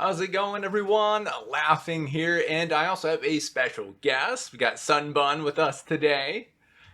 How's it going, everyone? Laughing here, and I also have a special guest. We got SunnBunn with us today.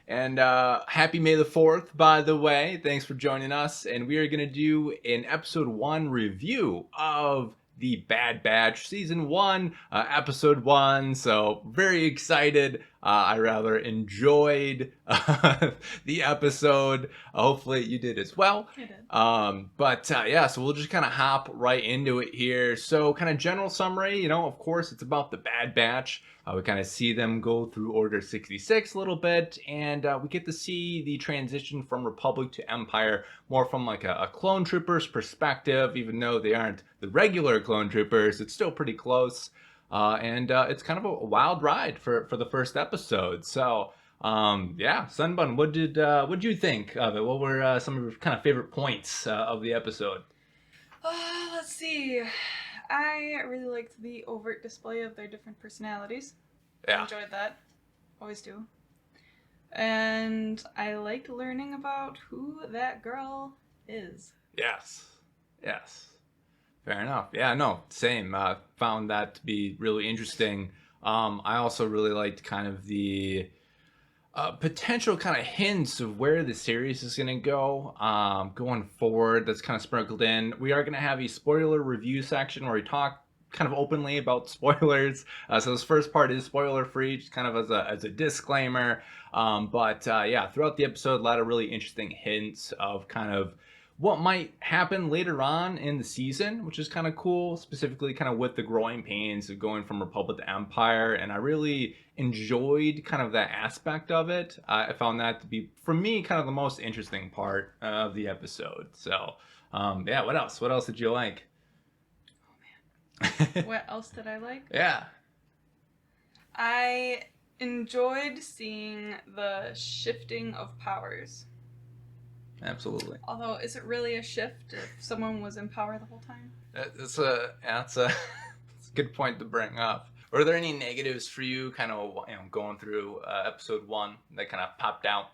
And happy May the 4th, by the way. Thanks for joining us. And we are going to do an episode 1 review of the Bad Batch season 1, episode 1. So, very excited. I rather enjoyed the episode. Hopefully, you did as well. I did. Yeah, so we'll just kind of hop right into it here. So, kind of general summary, of course, it's about the Bad Batch. We kind of see them go through Order 66 a little bit, and we get to see the transition from Republic to Empire more from like a clone trooper's perspective. Even though they aren't the regular clone troopers, it's still pretty close. It's kind of a wild ride for the first episode. So, SunnBunn, what did you think of it? What were some of your kind of favorite points of the episode? Let's see. I really liked the overt display of their different personalities. Yeah. I enjoyed that. Always do. And I liked learning about who that girl is. Yes. Fair enough. Yeah, no, same. Found that to be really interesting. I also really liked kind of the potential kind of hints of where the series is going to go going forward. That's kind of sprinkled in. We are going to have a spoiler review section where we talk kind of openly about spoilers. So this first part is spoiler free, just kind of as a disclaimer. Throughout the episode, a lot of really interesting hints of kind of what might happen later on in the season, which is kind of cool, specifically kind of with the growing pains of going from Republic to Empire. And I really enjoyed kind of that aspect of it. I found that to be, for me, kind of the most interesting part of the episode. So, what else? What else did you like? Oh, man. What else did I like? Yeah. I enjoyed seeing the shifting of powers. Absolutely. Although, is it really a shift if someone was in power the whole time? It's a good point to bring up. Were there any negatives for you, kind of going through episode 1 that kind of popped out?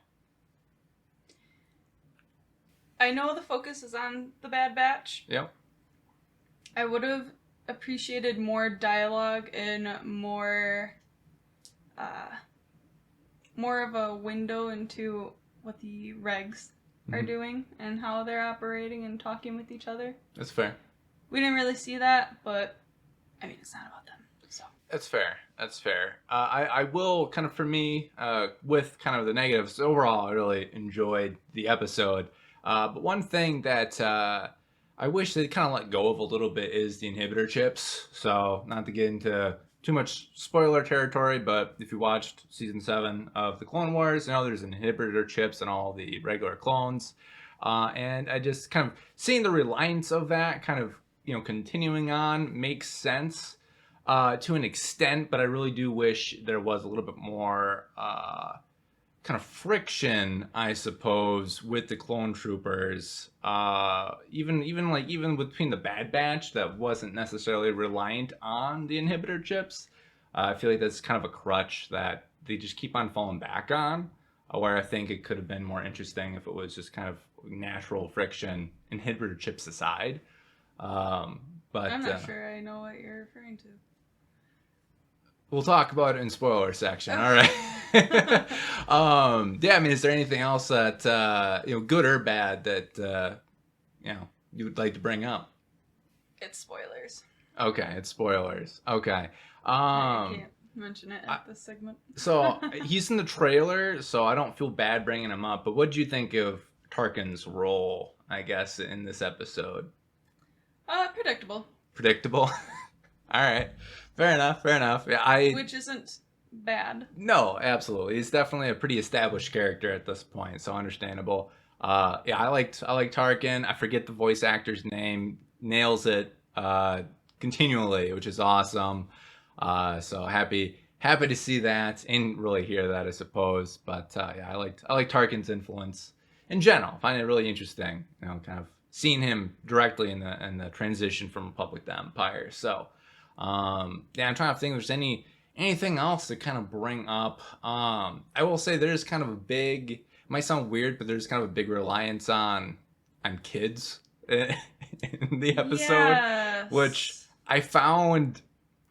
I know the focus is on the Bad Batch. Yep. I would have appreciated more dialogue and more of a window into what the regs are doing and how they're operating and talking with each other. That's fair. We didn't really see that, but I mean, it's not about them. So That's fair. I will kind of, for me, with kind of the negatives, overall, I really enjoyed the episode. But one thing that I wish they'd kind of let go of a little bit is the inhibitor chips. So not to get into too much spoiler territory, but if you watched season 7 of the Clone Wars, there's inhibitor chips in all the regular clones. And I just kind of seeing the reliance of that kind of, continuing on makes sense to an extent, but I really do wish there was a little bit more kind of friction, I suppose, with the clone troopers. Even between the Bad Batch that wasn't necessarily reliant on the inhibitor chips. I feel like that's kind of a crutch that they just keep on falling back on, where I think it could have been more interesting if it was just kind of natural friction, inhibitor chips aside. I'm not sure I know what you're referring to. We'll talk about it in spoiler section. All right. Is there anything else that good or bad that you would like to bring up? It's spoilers. Okay, it's spoilers. Okay. I can't mention it at this segment. So he's in the trailer, so I don't feel bad bringing him up. But what did you think of Tarkin's role, I guess, in this episode? Predictable. Predictable. All right. Fair enough. Yeah, Which isn't bad. No, absolutely. He's definitely a pretty established character at this point, so understandable. I like Tarkin. I forget the voice actor's name. Nails it continually, which is awesome. So happy to see that and really hear that, I suppose. But I like Tarkin's influence in general. I find it really interesting. Kind of seeing him directly in the transition from Republic to Empire. So. I'm trying to think if there's anything else to kind of bring up. I will say there's kind of a big, it might sound weird, but there's kind of a big reliance on kids in the episode, Yes. which I found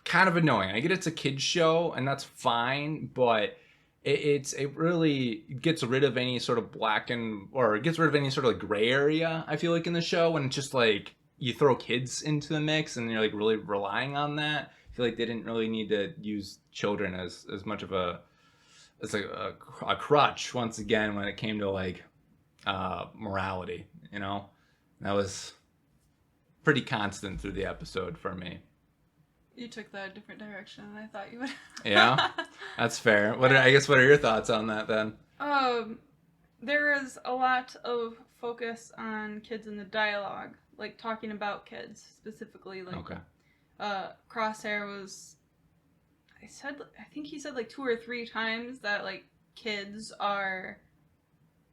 kind of annoying. I get it's a kids show, and that's fine, but it really gets rid of any sort of or it gets rid of any sort of like gray area. I feel like in the show when it's just like you throw kids into the mix and you're like really relying on that. I feel like they didn't really need to use children as much of a crutch once again when it came to like morality. You know, that was pretty constant through the episode for me. You took that a different direction than I thought you would. Yeah, that's fair. What are your thoughts on that then? There is a lot of focus on kids in the dialogue, like talking about kids specifically. Like, Okay. Crosshair was, I think he said like 2 or 3 times that like kids are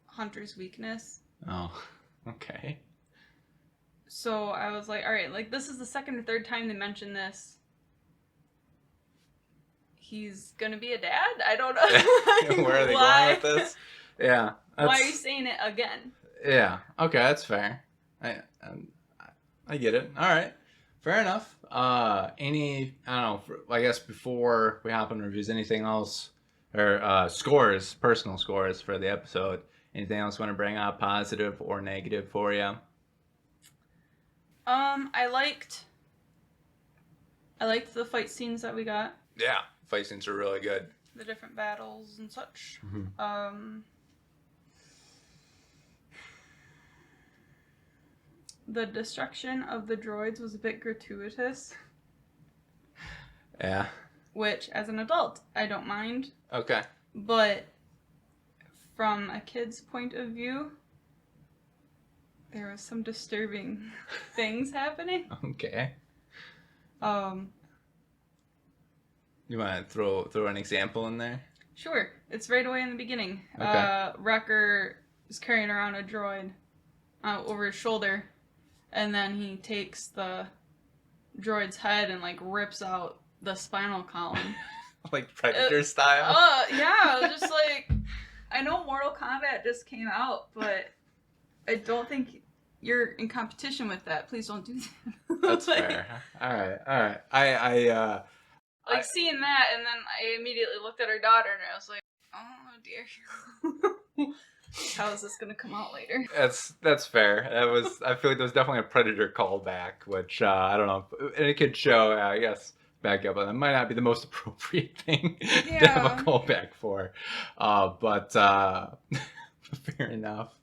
Hunter's weakness. Oh, okay. So I was like, all right, like this is the 2nd or 3rd time they mentioned this. He's gonna be a dad? I don't know. Where are they going with this? Yeah. Why are you saying it again? Yeah. Okay, that's fair. I get it. All right. Fair enough. I don't know, I guess before we hop on reviews, anything else, or personal scores for the episode, anything else you want to bring up, positive or negative for you? I liked the fight scenes that we got. Yeah, fight scenes are really good. The different battles and such. Mm-hmm. The destruction of the droids was a bit gratuitous. Yeah. Which, as an adult, I don't mind. Okay. But from a kid's point of view, there was some disturbing things happening. Okay. You want to throw an example in there? Sure. It's right away in the beginning. Okay. Wrecker is carrying around a droid over his shoulder, and then he takes the droid's head and like rips out the spinal column. Like Predator style? Yeah, just like, I know Mortal Kombat just came out, but I don't think you're in competition with that. Please don't do that. That's fair. All right. Like seeing that, and then I immediately looked at her daughter, and I was like, "Oh dear, how is this gonna come out later?" That's fair. I feel like there was definitely a Predator callback, which I don't know. In a kid's show, I guess back up, but that might not be the most appropriate thing to have a callback for. But fair enough.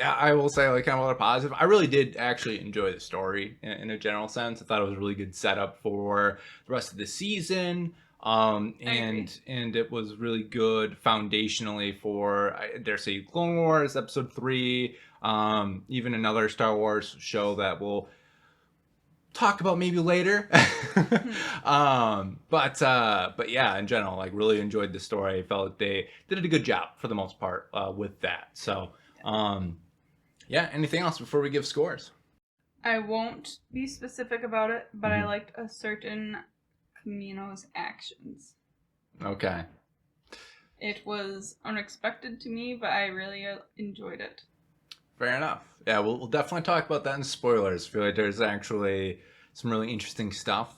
I will say, like, kind of a lot of positive. I really did actually enjoy the story in a general sense. I thought it was a really good setup for the rest of the season. And it was really good foundationally for, I dare say, Clone Wars Episode 3, even another Star Wars show that we'll talk about maybe later. But yeah, in general, like, really enjoyed the story. I felt like they did a good job for the most part with that. So, yeah, anything else before we give scores? I won't be specific about it, but I liked a certain Kamino's actions. Okay. It was unexpected to me, but I really enjoyed it. Fair enough. Yeah, we'll definitely talk about that in spoilers. I feel like there's actually some really interesting stuff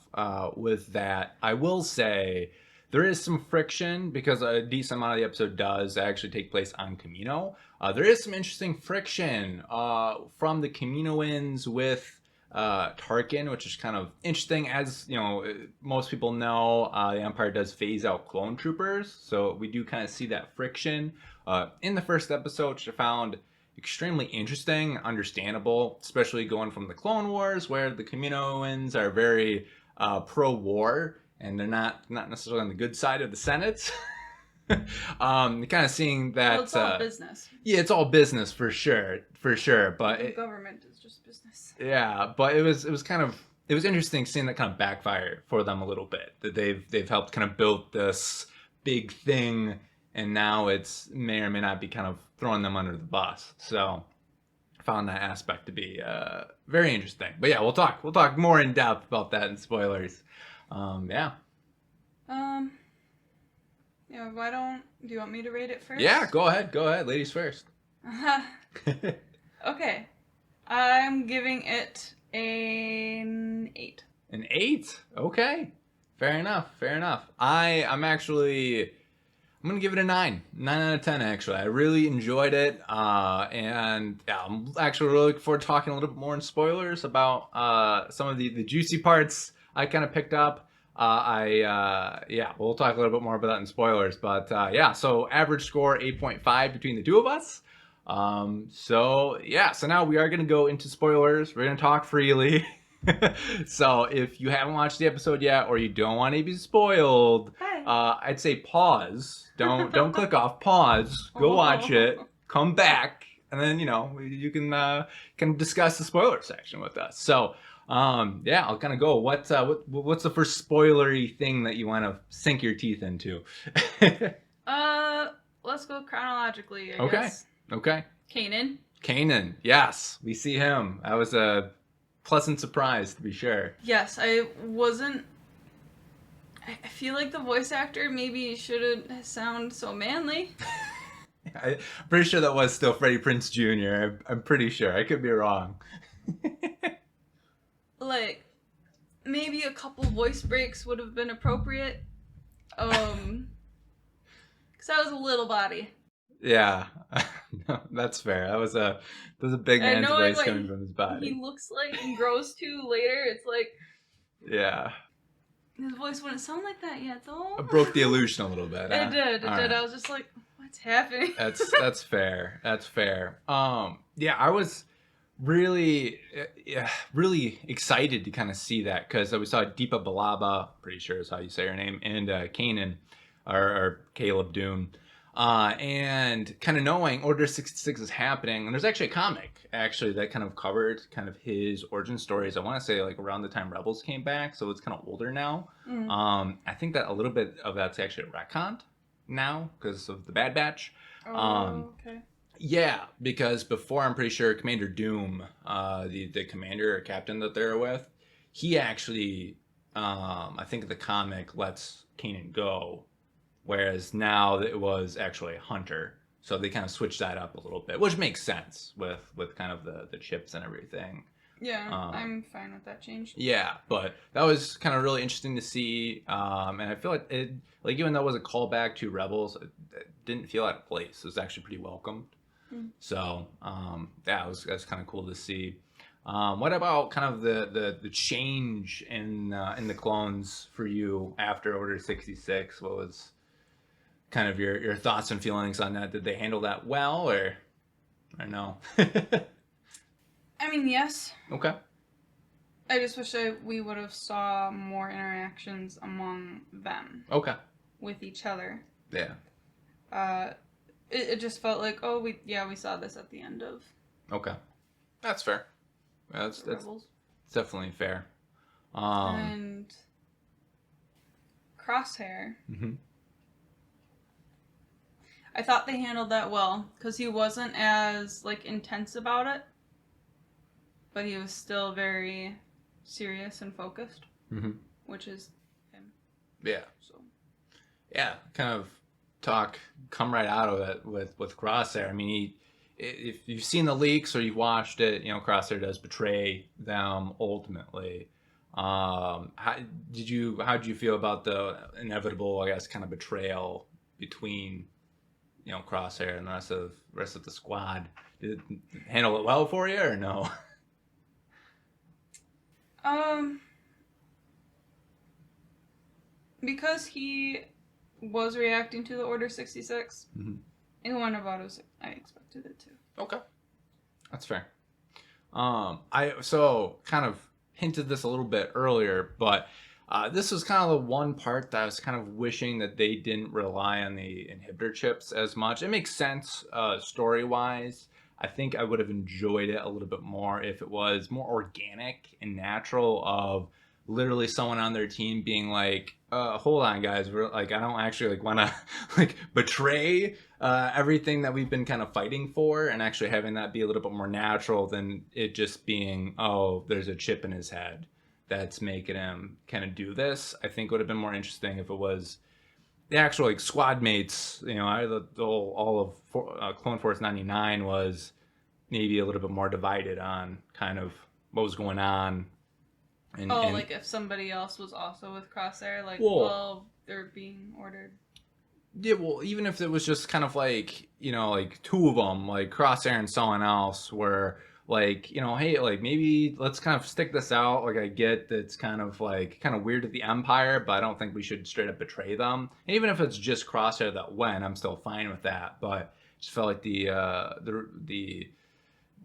with that. I will say there is some friction because a decent amount of the episode does actually take place on Kamino. There is some interesting friction from the Kaminoans with Tarkin, which is kind of interesting. As you know, most people know, the Empire does phase out clone troopers, so we do kind of see that friction in the first episode, which I found extremely interesting, understandable, especially going from the Clone Wars, where the Kaminoans are very pro-war, and they're not necessarily on the good side of the Senate. Kind of seeing that. Well, it's all business. Yeah, it's all business for sure. But the government is just business. Yeah, but it was interesting seeing that kind of backfire for them a little bit. That they've helped kind of build this big thing, and now it's may or may not be kind of throwing them under the bus. So I found that aspect to be very interesting. But yeah, we'll talk more in depth about that in spoilers. Yeah. Yeah, do you want me to rate it first? Yeah, go ahead, ladies first. Okay. I'm giving it An 8. An 8? Okay. Fair enough. I'm gonna give it a 9 out of 10. Actually, I really enjoyed it, and yeah, I'm actually really looking forward to talking a little bit more in spoilers about some of the juicy parts I kind of picked up. Yeah, we'll talk a little bit more about that in spoilers. But yeah, so average score 8.5 between the two of us. So yeah, so now we are gonna go into spoilers. We're gonna talk freely. So if you haven't watched the episode yet, or you don't want to be spoiled, I'd say pause. Don't click off. Pause. Go watch it. Come back, and then you can discuss the spoiler section with us. So yeah, I'll kind of go. What's the first spoilery thing that you want to sink your teeth into? Let's go chronologically, I Okay. guess. Okay. Kanan. Yes, we see him. That was a pleasant surprise, to be sure. Yes, I feel like the voice actor maybe shouldn't sound so manly. I'm pretty sure that was still Freddie Prinze Jr. I'm pretty sure. I could be wrong. Like, maybe a couple voice breaks would have been appropriate. Because I was a little body. Yeah, no, that's fair. That was a big man's voice coming from his body. He looks like and grows to later. It's like, yeah, his voice wouldn't sound like that yet, though. It broke the illusion a little bit. It did. Right. I was just like, what's happening? That's fair. Yeah, I was really excited to kind of see that, because we saw Deepa Balaba, pretty sure is how you say her name, and Kanan, or Caleb Doom. And kind of knowing Order 66 is happening, and there's actually a comic that kind of covered kind of his origin stories. I want to say like around the time Rebels came back, so it's kind of older now. Mm. I think that a little bit of that's actually retconned now because of the Bad Batch. Okay. Yeah, because before, I'm pretty sure Commander Doom, the commander or captain that they're with, he actually, I think the comic lets Kanan go. Whereas now it was actually Hunter. So they kind of switched that up a little bit, which makes sense with kind of the chips and everything. Yeah, I'm fine with that change. Yeah, but that was kind of really interesting to see. And I feel like it, like, even though it was a callback to Rebels, it didn't feel out of place. It was actually pretty welcomed. Mm. So yeah, it was kind of cool to see. What about kind of the change in the clones for you after Order 66? What was kind of your thoughts and feelings on that? Did they handle that well, or no? I mean, yes. Okay. I just wish we would have saw more interactions among them. Okay. With each other. Yeah. It just felt like, we saw this at the end of. Okay. That's fair. That's Rebels. Definitely fair. And Crosshair. Mm-hmm. I thought they handled that well, because he wasn't as, like, intense about it, but he was still very serious and focused, which is him. Yeah. So. Yeah, kind of come right out of it with Crosshair. I mean, if you've seen the leaks or you've watched it, Crosshair does betray them ultimately. How did you feel about the inevitable, I guess, kind of betrayal between Crosshair and the rest of the squad? Did it handle it well for you, or no? Because he was reacting to the Order 66, it went about as I expected it to. Okay, that's fair. I kind of hinted this a little bit earlier, but this was kind of the one part that I was kind of wishing that they didn't rely on the inhibitor chips as much. It makes sense story-wise. I think I would have enjoyed it a little bit more if it was more organic and natural, of literally someone on their team being like, hold on guys, we're like, I don't actually want to betray everything that we've been kind of fighting for, and actually having that be a little bit more natural than it just being, there's a chip in his head that's making him kind of do this. I think it would have been more interesting if it was the actual squad mates. All of Clone Force 99 was maybe a little bit more divided on kind of what was going on. And, like if somebody else was also with Crosshair, like, they're being ordered. Yeah, well, even if it was just kind of like, like two of them, like Crosshair and someone else, were like, hey, like maybe let's kind of stick this out. Like I get that it's kind of weird to the Empire, but I don't think we should straight up betray them. And even if it's just Crosshair that went, I'm still fine with that. But I just felt like the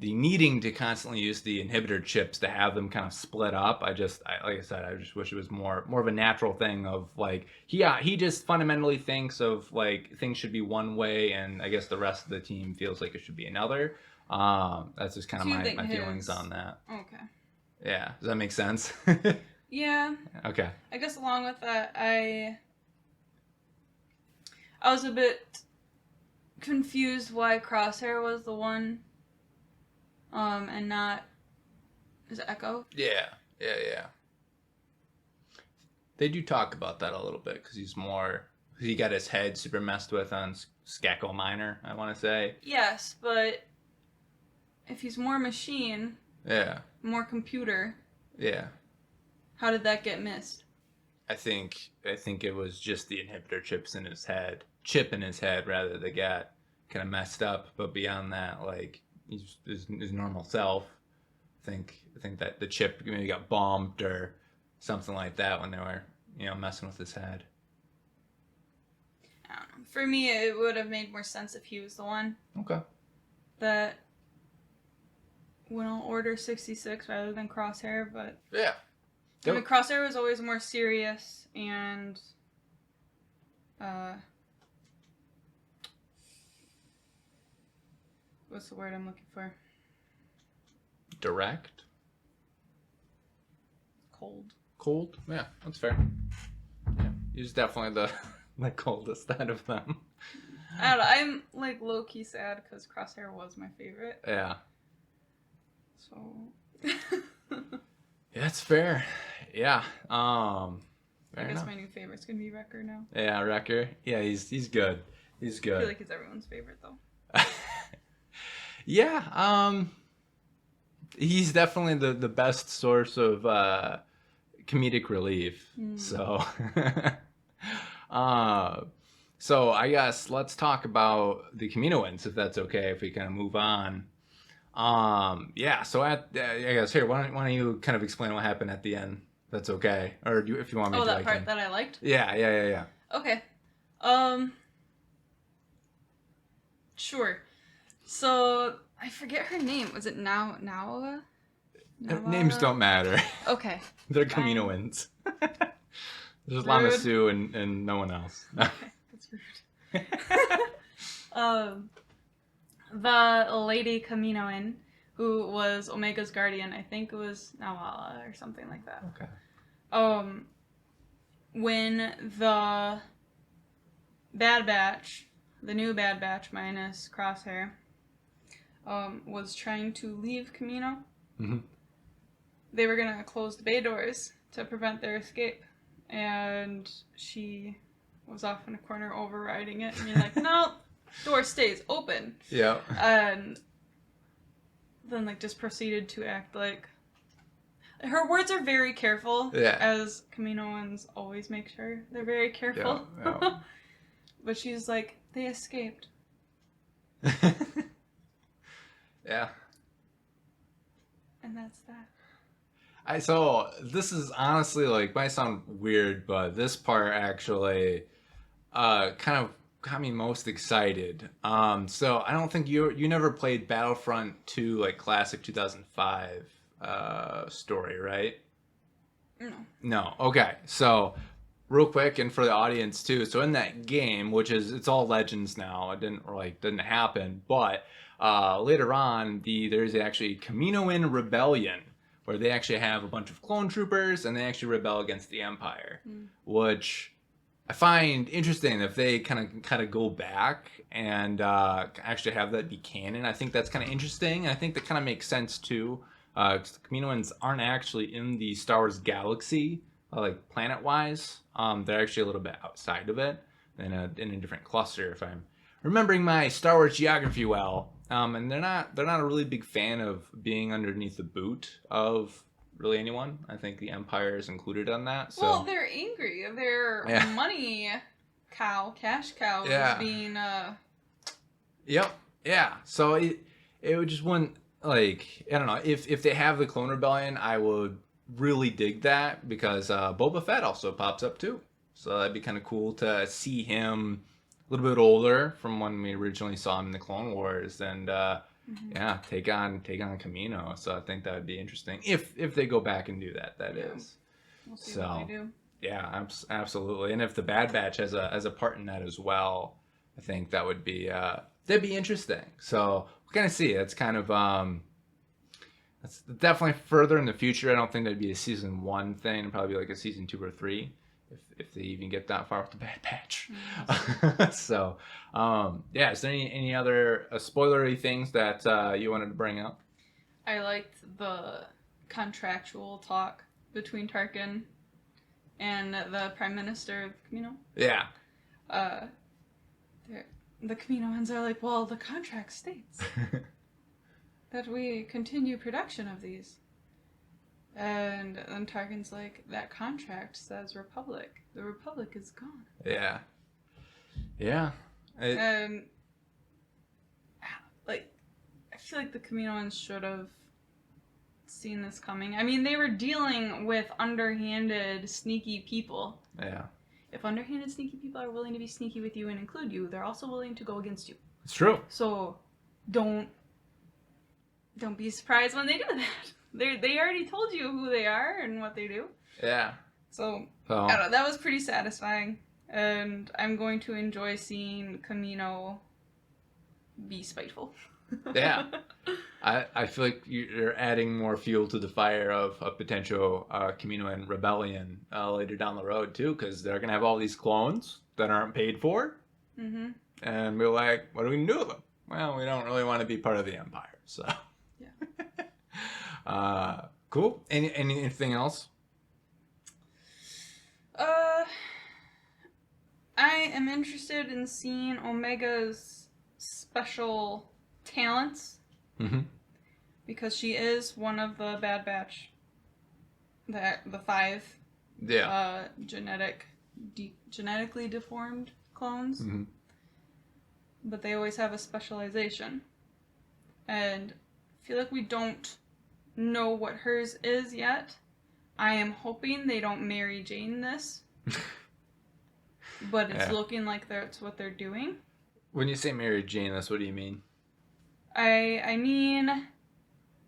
needing to constantly use the inhibitor chips to have them kind of split up. Like I said, I just wish it was more of a natural thing of like, he just fundamentally thinks of like things should be one way, and I guess the rest of the team feels like it should be another. That's just kind of my feelings on that. Okay. Yeah. Does that make sense? Yeah. Okay. I guess along with that, I was a bit confused why Crosshair was the one. And not... Is it Echo? Yeah. They do talk about that a little bit, because he got his head super messed with on Skako Minor, I want to say. Yes, but if he's more machine... Yeah. More computer... Yeah. How did that get missed? I think it was just the inhibitor chip in his head, rather, that got kind of messed up, but beyond that, like... his normal self. I think that the chip maybe got bombed or something like that when they were, messing with his head. I don't know. For me, it would have made more sense if he was the one. Okay. That went on Order 66 rather than Crosshair, but... Yeah. I mean, Crosshair was always more serious and... What's the word I'm looking for? Direct? Cold? Yeah, that's fair. Yeah. He's definitely the coldest out of them. I don't know. I'm like low-key sad because Crosshair was my favorite. Yeah. So... Yeah, that's fair. Yeah. I guess my new favorite's gonna be Wrecker now. Yeah, Wrecker. Yeah, he's good. He's good. I feel like he's everyone's favorite though. Yeah, he's definitely the best source of comedic relief. So, so I guess let's talk about the Kaminoans, if that's okay, if we kind of move on. Yeah. So I guess here, why don't you kind of explain what happened at the end? That's okay, or if you want me to. Oh, that part that I liked. Yeah. Okay. Sure. So, I forget her name. Was it Nawa? Names don't matter. Okay. They're Kaminoans. There's Lama Su and no one else. Okay, that's rude. The lady Kaminoan, who was Omega's guardian, I think it was Nawala or something like that. Okay. When the Bad Batch, the new Bad Batch minus Crosshair, was trying to leave Kamino. Mm-hmm. They were gonna close the bay doors to prevent their escape, and she was off in a corner overriding it and being like, "No, door stays open." Yeah. And then like just proceeded to act like her words are very careful. Yeah. As Kaminoans always make sure they're very careful. Yeah. But she's like, they escaped. Yeah. And that's that. So this is honestly, like, might sound weird, but this part actually kind of got me most excited. So I don't think you never played Battlefront 2, like classic 2005 story, right? No. Okay. So real quick, and for the audience too. So in that game, which is, it's all Legends now. It didn't happen, but later on, there's actually Kaminoan Rebellion, where they actually have a bunch of clone troopers and they actually rebel against the Empire, which I find interesting. If they kind of go back and actually have that be canon, I think that's kind of interesting, and I think that kind of makes sense too. Because the Kaminoans aren't actually in the Star Wars galaxy, like planet-wise. They're actually a little bit outside of it, in a different cluster, if I'm remembering my Star Wars geography well. And they're not a really big fan of being underneath the boot of really anyone. I think the Empire is included on that. So Well, they're angry. Their yeah. money cash cow Yeah. is being Yep. Yeah. So it would just wouldn't, like, I don't know, if they have the Clone Rebellion, I would really dig that, because Boba Fett also pops up too. So that'd be kind of cool to see him a little bit older from when we originally saw him in the Clone Wars, and yeah, take on Camino. So I think that would be interesting if they go back and do that. That is. We'll see So what they do. yeah, absolutely. And if the Bad Batch has a part in that as well, I think that would be that'd be interesting. So we'll kind of see. It's kind of that's definitely further in the future. I don't think that'd be a season 1 thing. It'd probably be like a season 2 or 3, if they even get that far with the Bad Batch. So yeah, is there any other spoilery things that you wanted to bring up? I liked the contractual talk between Tarkin and the Prime Minister of Camino. Yeah. The Caminoans are like, well, the contract states that we continue production of these. And then Tarkin's like, that contract says Republic. The Republic is gone. Yeah. Yeah. And, like, I feel like the Caminoans should have seen this coming. I mean, they were dealing with underhanded, sneaky people. Yeah. If underhanded, sneaky people are willing to be sneaky with you and include you, they're also willing to go against you. It's true. So, don't be surprised when they do that. They already told you who they are and what they do. Yeah. So I don't know, that was pretty satisfying. And I'm going to enjoy seeing Camino be spiteful. Yeah. I feel like you're adding more fuel to the fire of a potential Camino and rebellion later down the road, too, because they're going to have all these clones that aren't paid for. Mm-hmm. And we're like, what do we do with them? Well, we don't really want to be part of the Empire, so... Cool. Anything else? I am interested in seeing Omega's special talents. Mm-hmm. Because she is one of the Bad Batch. The 5. Yeah. Genetically deformed clones. Mm-hmm. But they always have a specialization. And I feel like we don't know what hers is yet. I am hoping they don't Mary Jane this. But it's looking like that's what they're doing. When you say Mary Jane, that's what do you mean? I mean,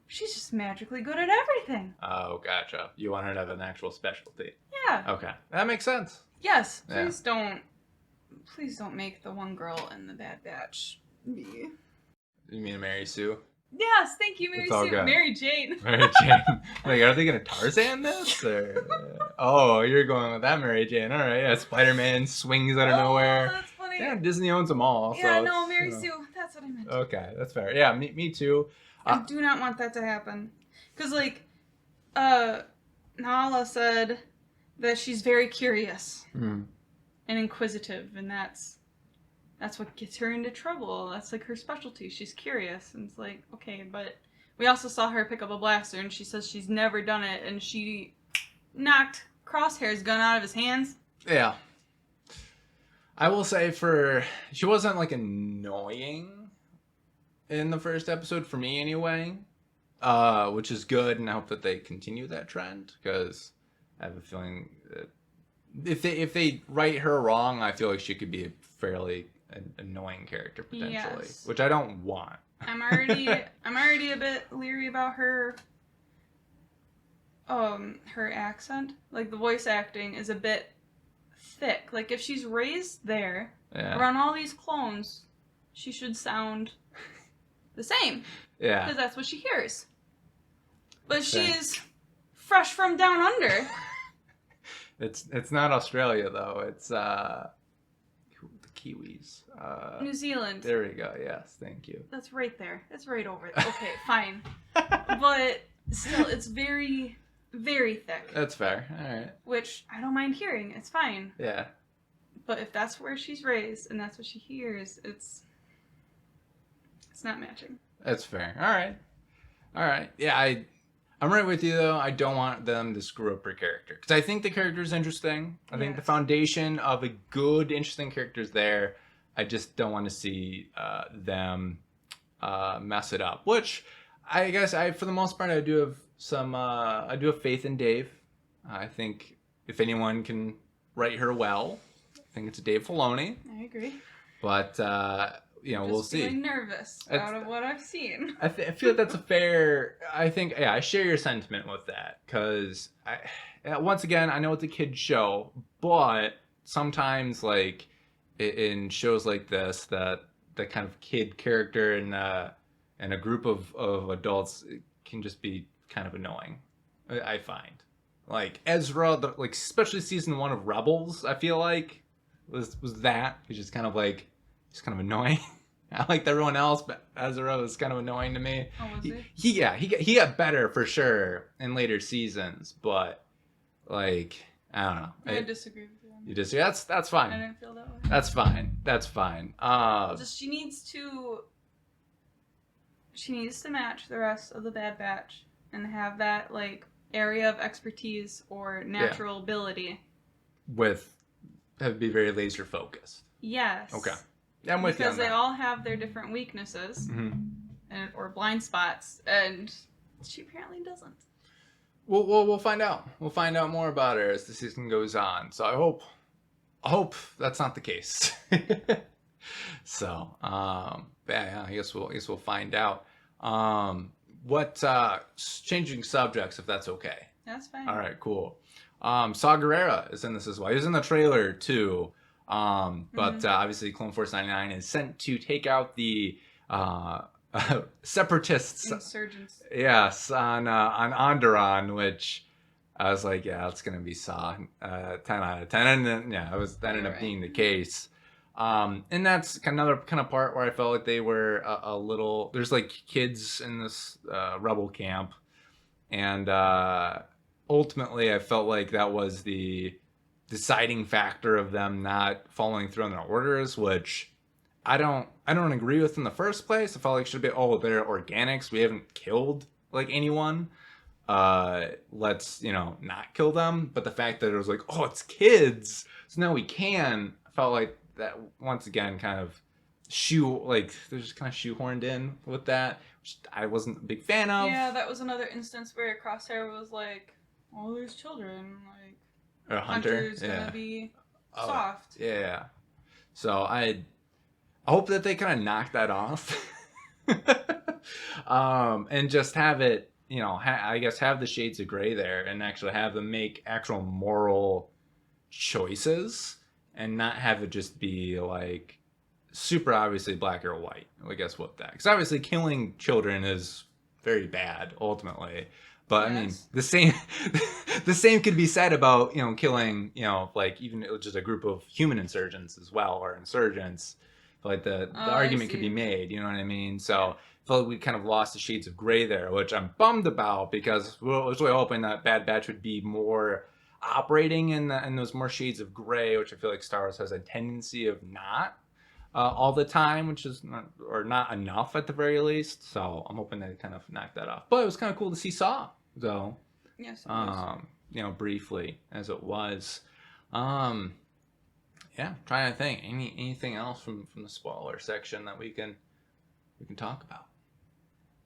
she's just magically good at everything. Oh, gotcha. You want her to have an actual specialty. Yeah. Okay. That makes sense. Yes. Please don't make the one girl in the Bad Batch be. You mean Mary Sue? Yes, thank you, Mary Sue. Good. Mary Jane. Mary Jane. Like, are they gonna Tarzan this? Or oh, you're going with that Mary Jane. All right, yeah. Spider-Man swings out of nowhere. That's funny. Yeah, Disney owns them all. Yeah, so no, Mary Sue. That's what I meant. Okay, that's fair. Yeah, me too. I do not want that to happen. Because, like, Nala said that she's very curious and inquisitive, and that's what gets her into trouble. That's, like, her specialty. She's curious. And it's like, okay, but we also saw her pick up a blaster, and she says she's never done it, and she knocked Crosshair's gun out of his hands. Yeah. I will say she wasn't, like, annoying in the first episode, for me anyway, which is good, and I hope that they continue that trend, because I have a feeling that if they write her wrong, I feel like she could be a fairly annoying character potentially, which I don't want. I'm already a bit leery about her accent. Like, the voice acting is a bit thick. Like, if she's raised there around all these clones, she should sound the same. Yeah. Because that's what she hears. But she's fresh from down under. It's not Australia though. It's the Kiwis. New Zealand. There we go. Yes, thank you. That's right there. It's right over there. Okay, fine. But still, it's very, very thick. That's fair. All right. Which I don't mind hearing. It's fine. Yeah. But if that's where she's raised and that's what she hears, it's It's not matching. That's fair. All right. Yeah, I'm right with you though. I don't want them to screw up her character because I think the character is interesting. I think the foundation of a good, interesting character is there. I just don't want to see them mess it up. Which I guess for the most part, I do have I do have faith in Dave. I think if anyone can write her well, I think it's Dave Filoni. I agree. But we'll see. Feeling nervous out of what I've seen. I feel like that's a fair. I think I share your sentiment with that because once again I know it's a kid show, but sometimes like in shows like this that the kind of kid character and a group of adults can just be kind of annoying. I find like Ezra, like especially season 1 of Rebels, I feel like was that he's just kind of annoying. I liked everyone else, but Ezra was kind of annoying to me. Oh, was he got better for sure in later seasons, but like I don't know. I disagree with you. You disagree? That's fine. I didn't feel that way. That's fine. She needs to match the rest of the Bad Batch and have that like area of expertise or natural ability. Have be very laser focused. Yes. Okay. Yeah, I'm with you on that. Because they all have their different weaknesses or blind spots, and she apparently doesn't. We'll find out. We'll find out more about her as the season goes on. So I hope that's not the case. So, yeah, I guess we'll find out. Changing subjects, if that's okay. That's fine. All right, cool. Saw Gerrera is in this as well. He was in the trailer too. But obviously Clone Force 99 is sent to take out the separatists. Insurgents. Yes, on Onderon, which I was like, yeah, it's gonna be Saw 10 out of 10, and then that ended up being the case. And that's another kind of part where I felt like they were a little. There's like kids in this rebel camp, and ultimately I felt like that was the deciding factor of them not following through on their orders, which I don't agree with in the first place. I felt like it should be, they're organics. We haven't killed like anyone. Let's not kill them. But the fact that it was like, it's kids, so now we can. I felt like that once again kind of they're just kind of shoehorned in with that, which I wasn't a big fan of. Yeah, that was another instance where Crosshair was like, there's children, like. Hunter's gonna be soft. Yeah. So I hope that they kind of knock that off. And just have it, I guess have the shades of gray there and actually have them make actual moral choices and not have it just be like super obviously black or white. I guess with that. Because obviously killing children is very bad ultimately. But yes. I mean, the same could be said about, killing, like even just a group of human insurgents as well, or insurgents. Like the argument could be made, you know what I mean? So I feel like we kind of lost the shades of gray there, which I'm bummed about because I was really hoping that Bad Batch would be more operating in those more shades of gray, which I feel like Star Wars has a tendency of not all the time, which is not enough at the very least. So I'm hoping they kind of knock that off. But it was kind of cool to see Saw. So, yes, briefly as it was, trying to think anything else from the spoiler section that we can talk about.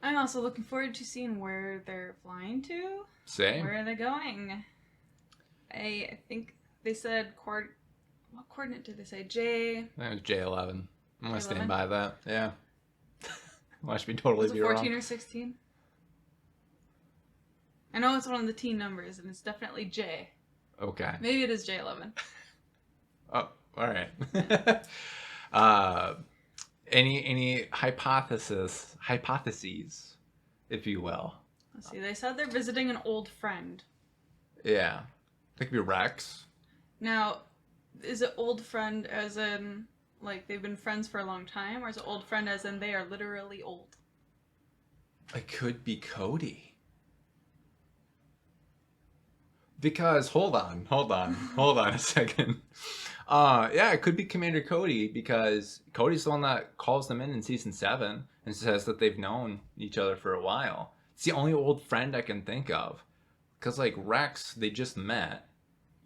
I'm also looking forward to seeing where they're flying to. Same. Where are they going? I think they said what coordinate did they say? J. I think it was J11. I'm gonna stand by that. Yeah. Watch me totally be 14 wrong. or 16? I know it's one of the teen numbers, and it's definitely J. Okay. Maybe it is J11. Oh, all right. Any hypotheses, if you will? Let's see. They said they're visiting an old friend. Yeah. That could be Rex. Now, is it old friend as in, like, they've been friends for a long time, or is it old friend as in they are literally old? It could be Cody. Because hold on a second. Yeah, it could be Commander Cody because Cody's the one that calls them in season 7 and says that they've known each other for a while. It's the only old friend I can think of. Because, like, Rex, they just met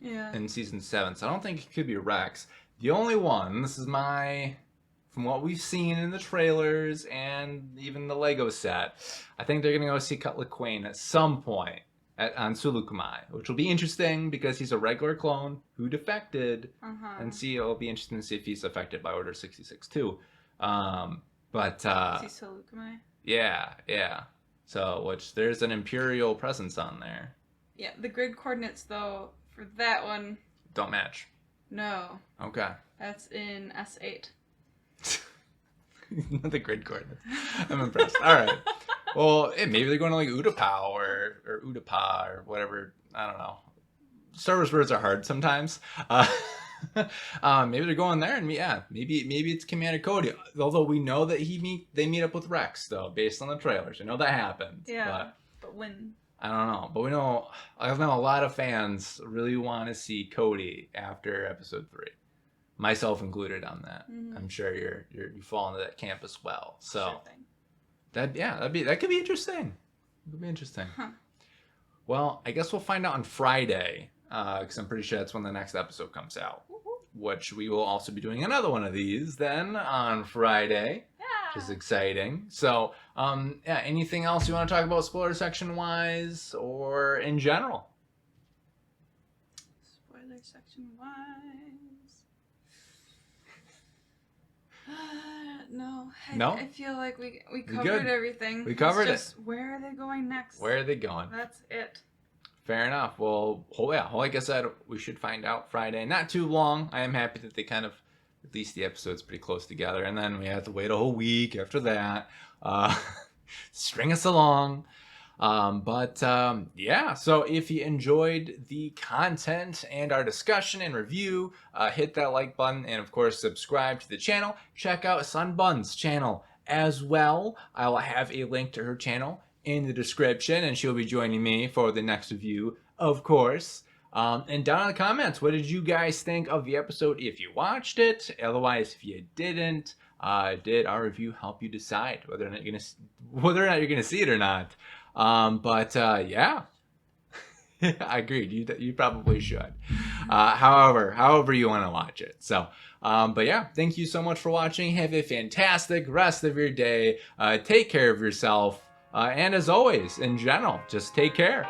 in season 7, so I don't think it could be Rex. The only one, this is from what we've seen in the trailers and even the Lego set, I think they're going to go see Cutler Quain at some point on Sulukumai, which will be interesting because he's a regular clone who defected, and it'll be interesting to see if he's affected by Order 66 too. But Is he Sulukumai? yeah. So, which there's an Imperial presence on there. Yeah, the grid coordinates though for that one don't match. No. Okay. That's in S8. The grid coordinates. I'm impressed. All right. Well, maybe they're going to like Utapau or Utapa or whatever. I don't know. Star Wars words are hard sometimes. Maybe they're going there, and maybe it's Commander Cody. Although we know that they meet up with Rex though, based on the trailers. I know that happened. Yeah. But when? I don't know. But I know a lot of fans really want to see Cody after Episode 3. Myself included on that. I'm sure you fall into that camp as well. So sure thing. that could be interesting. It could be interesting. Huh. Well, I guess we'll find out on Friday, because I'm pretty sure that's when the next episode comes out. Which we will also be doing another one of these then on Friday. Which is exciting. So, anything else you want to talk about spoiler section wise or in general? Spoiler section wise. No. I feel like we covered everything. We covered it. Where are they going next? Where are they going? That's it. Fair enough. Well, like I said, we should find out Friday. Not too long. I am happy that they kind of released the episodes pretty close together, and then we have to wait a whole week after that. String us along. So if you enjoyed the content and our discussion and review, hit that like button and of course subscribe to the channel. Check out SunnBunn's channel as well. I will have a link to her channel in the description, and she'll be joining me for the next review, of course. And down in the comments, what did you guys think of the episode if you watched it? Otherwise, if you didn't, did our review help you decide whether or not you're gonna see it or not? I agreed. You probably should. However you want to watch it. So, thank you so much for watching. Have a fantastic rest of your day. Take care of yourself. And as always, in general, just take care.